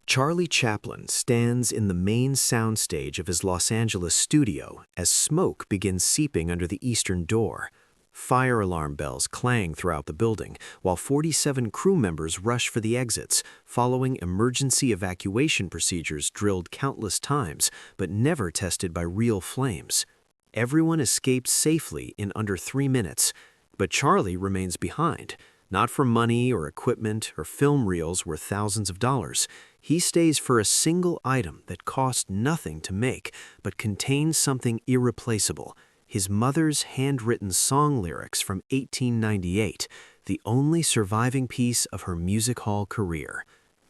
Charlie Chaplin stands in the main soundstage of his Los Angeles studio as smoke begins seeping under the eastern door. Fire alarm bells clang throughout the building, while 47 crew members rush for the exits, following emergency evacuation procedures drilled countless times, but never tested by real flames. Everyone escaped safely in under 3 minutes, but Charlie remains behind. Not for money or equipment or film reels worth thousands of dollars. He stays for a single item that cost nothing to make, but contains something irreplaceable: his mother's handwritten song lyrics from 1898, the only surviving piece of her music hall career.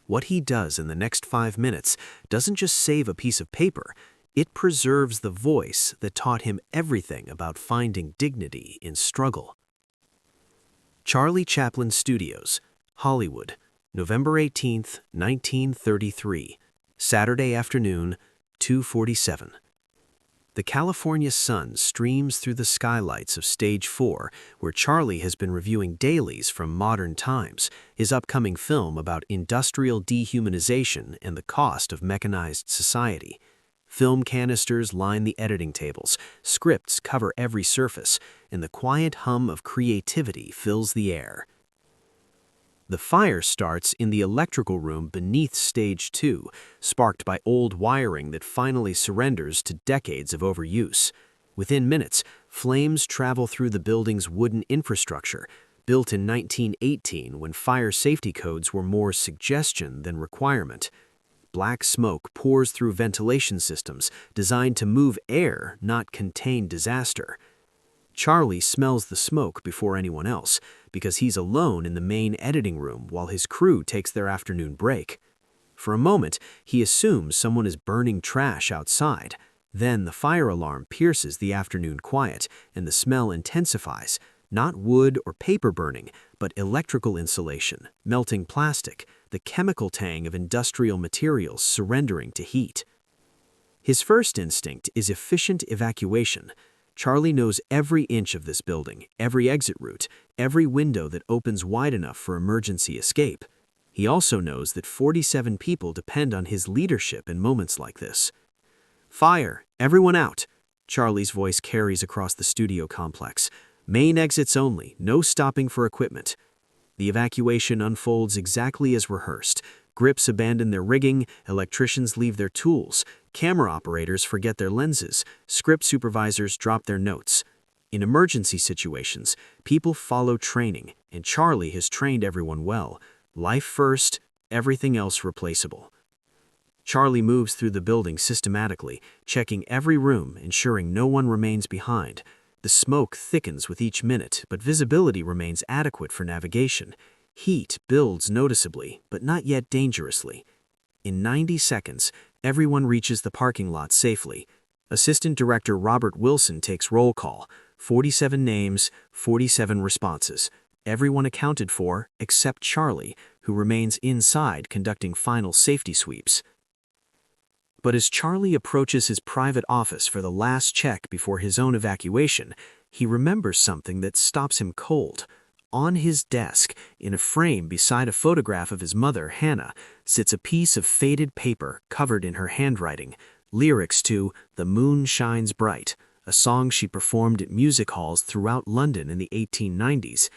What he does in the next 5 minutes doesn't just save a piece of paper, it preserves the voice that taught him everything about finding dignity in struggle. Charlie Chaplin Studios, Hollywood, November 18, 1933, Saturday afternoon, 2:47. The California sun streams through the skylights of Stage 4, where Charlie has been reviewing dailies from Modern Times, his upcoming film about industrial dehumanization and the cost of mechanized society. Film canisters line the editing tables, scripts cover every surface, and the quiet hum of creativity fills the air. The fire starts in the electrical room beneath Stage 2, sparked by old wiring that finally surrenders to decades of overuse. Within minutes, flames travel through the building's wooden infrastructure, built in 1918 when fire safety codes were more suggestion than requirement. Black smoke pours through ventilation systems designed to move air, not contain disaster. Charlie smells the smoke before anyone else, because he's alone in the main editing room while his crew takes their afternoon break. For a moment, he assumes someone is burning trash outside. Then the fire alarm pierces the afternoon quiet, and the smell intensifies. Not wood or paper burning, but electrical insulation, melting plastic, the chemical tang of industrial materials surrendering to heat. His first instinct is efficient evacuation. Charlie knows every inch of this building, every exit route, every window that opens wide enough for emergency escape. He also knows that 47 people depend on his leadership in moments like this. "Fire! Everyone out!" Charlie's voice carries across the studio complex. "Main exits only, no stopping for equipment." The evacuation unfolds exactly as rehearsed. Grips abandon their rigging, electricians leave their tools, camera operators forget their lenses, script supervisors drop their notes. In emergency situations, people follow training, and Charlie has trained everyone well. Life first, everything else replaceable. Charlie moves through the building systematically, checking every room, ensuring no one remains behind. The smoke thickens with each minute, but visibility remains adequate for navigation. Heat builds noticeably, but not yet dangerously. In 90 seconds, everyone reaches the parking lot safely. Assistant Director Robert Wilson takes roll call. 47 names, 47 responses. Everyone accounted for except Charlie, who remains inside conducting final safety sweeps. But as Charlie approaches his private office for the last check before his own evacuation, he remembers something that stops him cold. On his desk, in a frame beside a photograph of his mother, Hannah, sits a piece of faded paper covered in her handwriting, lyrics to "The Moon Shines Bright," a song she performed at music halls throughout London in the 1890s.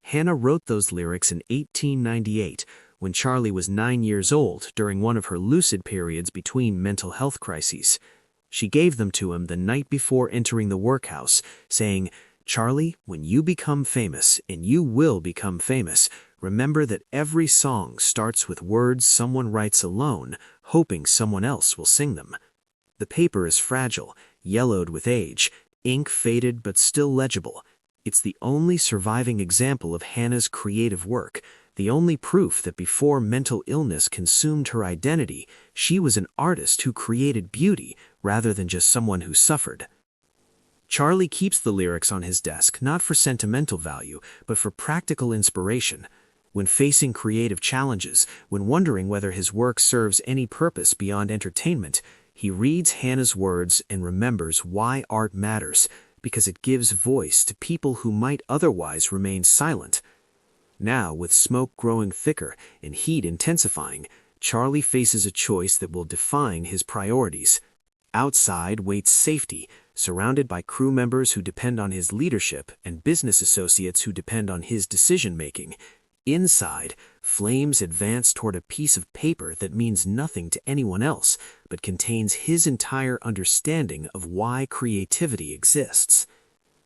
Hannah wrote those lyrics in 1898, when Charlie was 9 years old during one of her lucid periods between mental health crises. She gave them to him the night before entering the workhouse, saying, "Charlie, when you become famous, and you will become famous, remember that every song starts with words someone writes alone, hoping someone else will sing them." The paper is fragile, yellowed with age, ink faded but still legible. It's the only surviving example of Hannah's creative work, the only proof that before mental illness consumed her identity, she was an artist who created beauty rather than just someone who suffered. Charlie keeps the lyrics on his desk not for sentimental value, but for practical inspiration. When facing creative challenges, when wondering whether his work serves any purpose beyond entertainment, he reads Hannah's words and remembers why art matters, because it gives voice to people who might otherwise remain silent. Now, with smoke growing thicker and heat intensifying, Charlie faces a choice that will define his priorities. Outside waits safety, surrounded by crew members who depend on his leadership and business associates who depend on his decision-making. Inside, flames advance toward a piece of paper that means nothing to anyone else, but contains his entire understanding of why creativity exists.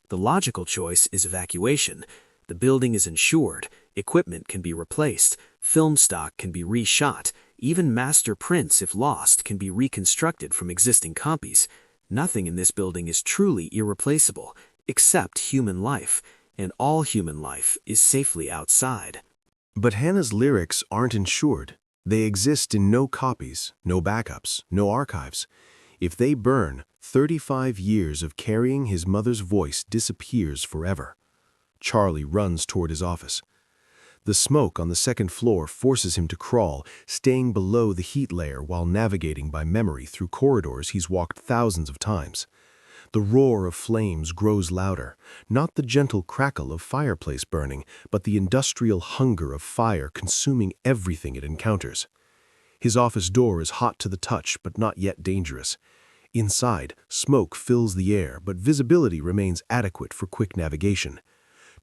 The logical choice is evacuation. The building is insured, equipment can be replaced, film stock can be reshot, even master prints, if lost, can be reconstructed from existing copies. Nothing in this building is truly irreplaceable, except human life, and all human life is safely outside. But Hannah's lyrics aren't insured. They exist in no copies, no backups, no archives. If they burn, 35 years of carrying his mother's voice disappears forever. Charlie runs toward his office. The smoke on the second floor forces him to crawl, staying below the heat layer while navigating by memory through corridors he's walked thousands of times. The roar of flames grows louder, not the gentle crackle of fireplace burning, but the industrial hunger of fire consuming everything it encounters. His office door is hot to the touch, but not yet dangerous. Inside, smoke fills the air, but visibility remains adequate for quick navigation.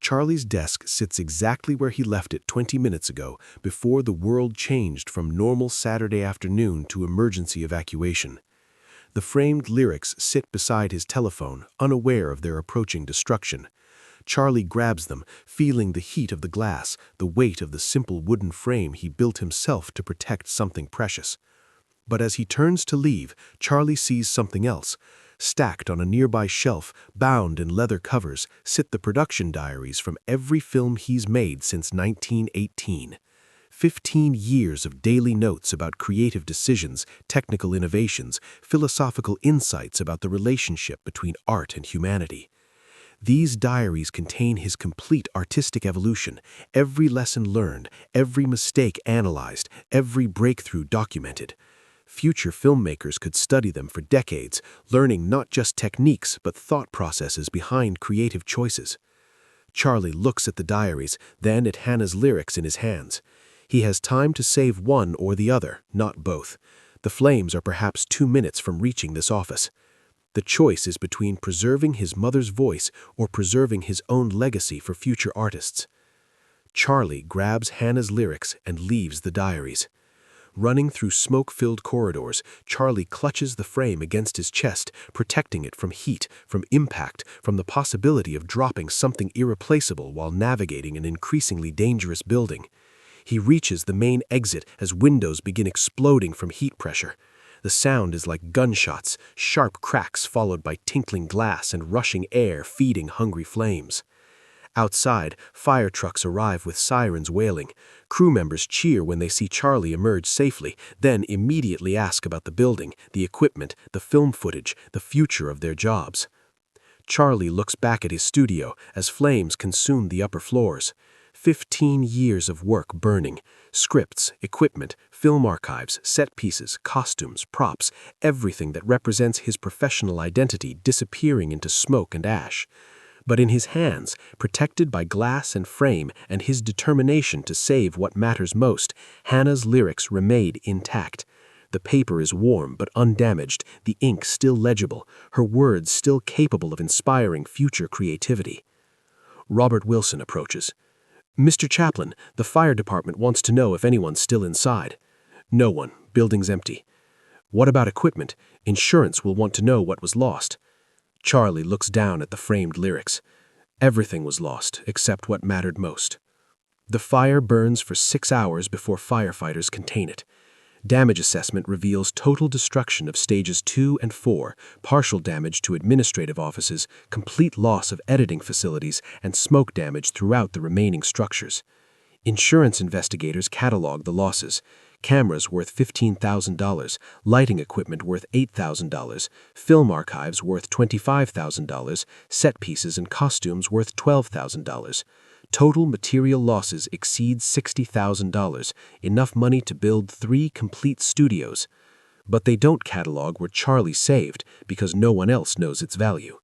Charlie's desk sits exactly where he left it 20 minutes ago, before the world changed from normal Saturday afternoon to emergency evacuation. The framed lyrics sit beside his telephone, unaware of their approaching destruction. Charlie grabs them, feeling the heat of the glass, the weight of the simple wooden frame he built himself to protect something precious. But as he turns to leave, Charlie sees something else. Stacked on a nearby shelf, bound in leather covers, sit the production diaries from every film he's made since 1918. 15 years of daily notes about creative decisions, technical innovations, philosophical insights about the relationship between art and humanity. These diaries contain his complete artistic evolution, every lesson learned, every mistake analyzed, every breakthrough documented. Future filmmakers could study them for decades, learning not just techniques but thought processes behind creative choices. Charlie looks at the diaries, then at Hannah's lyrics in his hands. He has time to save one or the other, not both. The flames are perhaps 2 minutes from reaching this office. The choice is between preserving his mother's voice or preserving his own legacy for future artists. Charlie grabs Hannah's lyrics and leaves the diaries. Running through smoke-filled corridors, Charlie clutches the frame against his chest, protecting it from heat, from impact, from the possibility of dropping something irreplaceable while navigating an increasingly dangerous building. He reaches the main exit as windows begin exploding from heat pressure. The sound is like gunshots, sharp cracks followed by tinkling glass and rushing air feeding hungry flames. Outside, fire trucks arrive with sirens wailing. Crew members cheer when they see Charlie emerge safely, then immediately ask about the building, the equipment, the film footage, the future of their jobs. Charlie looks back at his studio as flames consume the upper floors. 15 years of work burning. Scripts, equipment, film archives, set pieces, costumes, props, everything that represents his professional identity disappearing into smoke and ash. But in his hands, protected by glass and frame and his determination to save what matters most, Hannah's lyrics remain intact. The paper is warm but undamaged, the ink still legible, her words still capable of inspiring future creativity. Robert Wilson approaches. "Mr. Chaplin, the fire department wants to know if anyone's still inside." "No one. Building's empty." "What about equipment? Insurance will want to know what was lost." Charlie looks down at the framed lyrics. Everything was lost, except what mattered most. The fire burns for 6 hours before firefighters contain it. Damage assessment reveals total destruction of stages 2 and 4, partial damage to administrative offices, complete loss of editing facilities, and smoke damage throughout the remaining structures. Insurance investigators catalog the losses. Cameras worth $15,000, lighting equipment worth $8,000, film archives worth $25,000, set pieces and costumes worth $12,000. Total material losses exceed $60,000, enough money to build 3 complete studios. But they don't catalog what Charlie saved because no one else knows its value.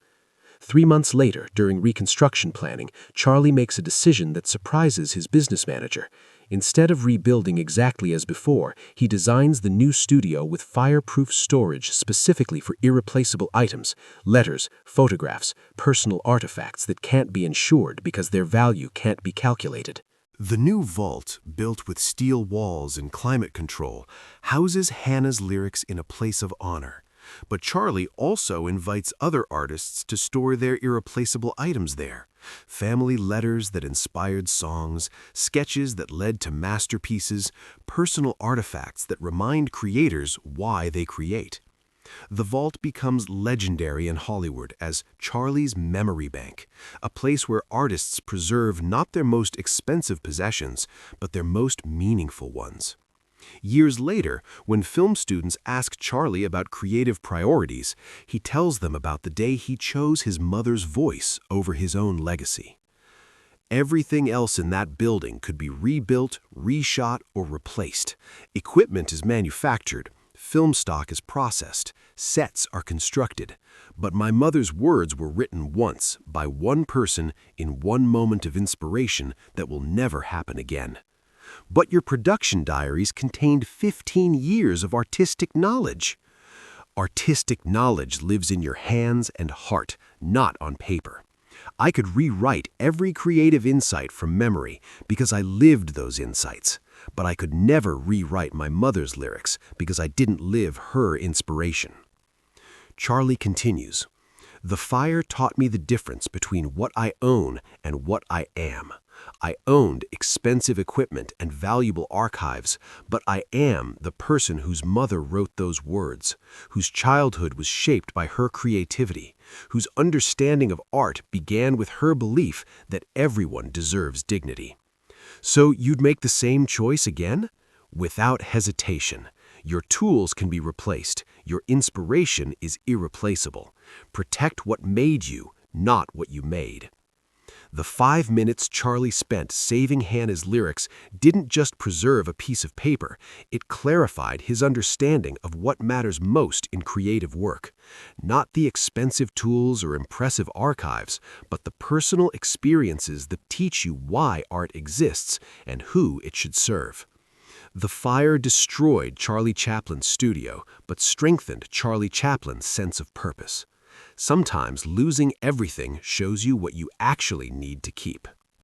3 months later, during reconstruction planning, Charlie makes a decision that surprises his business manager. Instead of rebuilding exactly as before, he designs the new studio with fireproof storage specifically for irreplaceable items, letters, photographs, personal artifacts that can't be insured because their value can't be calculated. The new vault, built with steel walls and climate control, houses Hannah's lyrics in a place of honor. But Charlie also invites other artists to store their irreplaceable items there. Family letters that inspired songs, sketches that led to masterpieces, personal artifacts that remind creators why they create. The vault becomes legendary in Hollywood as Charlie's Memory Bank, a place where artists preserve not their most expensive possessions, but their most meaningful ones. Years later, when film students ask Charlie about creative priorities, he tells them about the day he chose his mother's voice over his own legacy. Everything else in that building could be rebuilt, reshot, or replaced. Equipment is manufactured, film stock is processed, sets are constructed. But my mother's words were written once by one person in one moment of inspiration that will never happen again. But your production diaries contained 15 years of artistic knowledge. Artistic knowledge lives in your hands and heart, not on paper. I could rewrite every creative insight from memory because I lived those insights, but I could never rewrite my mother's lyrics because I didn't live her inspiration. Charlie continues, "The fire taught me the difference between what I own and what I am. I owned expensive equipment and valuable archives, but I am the person whose mother wrote those words, whose childhood was shaped by her creativity, whose understanding of art began with her belief that everyone deserves dignity." So you'd make the same choice again? Without hesitation. Your tools can be replaced. Your inspiration is irreplaceable. Protect what made you, not what you made. The 5 minutes Charlie spent saving Hannah's lyrics didn't just preserve a piece of paper, it clarified his understanding of what matters most in creative work. Not the expensive tools or impressive archives, but the personal experiences that teach you why art exists and who it should serve. The fire destroyed Charlie Chaplin's studio, but strengthened Charlie Chaplin's sense of purpose. Sometimes losing everything shows you what you actually need to keep.